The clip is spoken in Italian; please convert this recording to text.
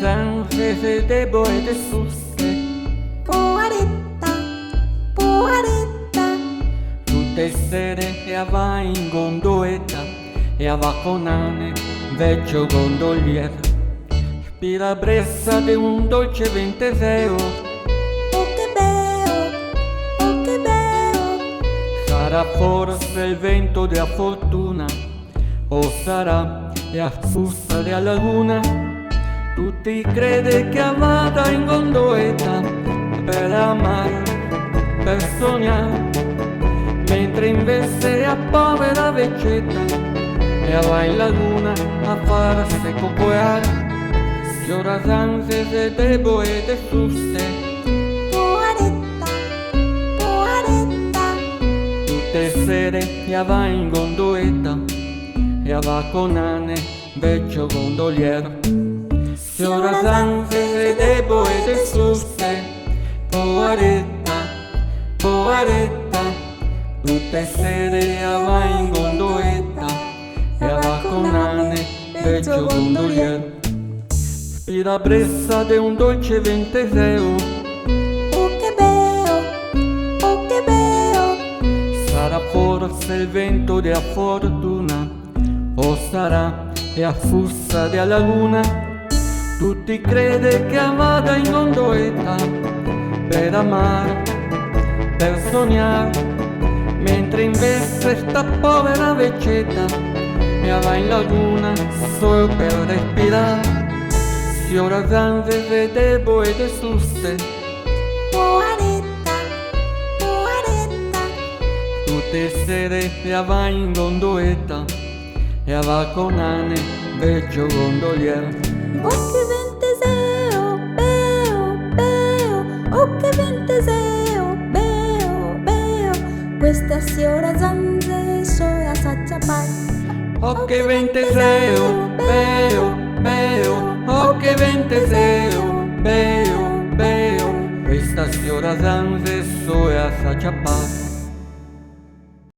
zanze se debo e te suste. Poaretta, poaretta, Tutte sere e va in gondoletta e va con Anne, vecchio gondolier. Spira brezza di un dolce venteseo. oh che bello, oh che bello. Sarà forse il vento della fortuna o sarà la fusta della luna. Tutti crede che vada in gondoletta per amare, per sognare, mentre invece a povera vecchietta e va in laguna a farsi cocoare. Fiora zanze se debo e te suste. Poaretta, poaretta, Tutte sere e va in gondoletta e va con Anne, vecchio gondolier. Fiora zanze se debo e te suste. Poaretta, poaretta, tutte sere e va in gondoletta e va con Anne, vecchio gondolier. Spira brezza di un dolce venteseo. oh che bello, oh che bello. Sarà forse il vento della fortuna o sarà la fusta della luna. Tutti crede che vada in gondoletta per amare, per sognare, mentre invece sta povera vecchietta e va in laguna solo per respirare. Fiora zanze se debo e te suste. Poaretta, poaretta, Tutte sere e va in gondoletta e va con Anne, vecchio gondolier. oh che venteseo, beo, beo, oh che venteseo, beo, beo. Questa signora zanze sola s'acciappare. Oh che venteseo, beo,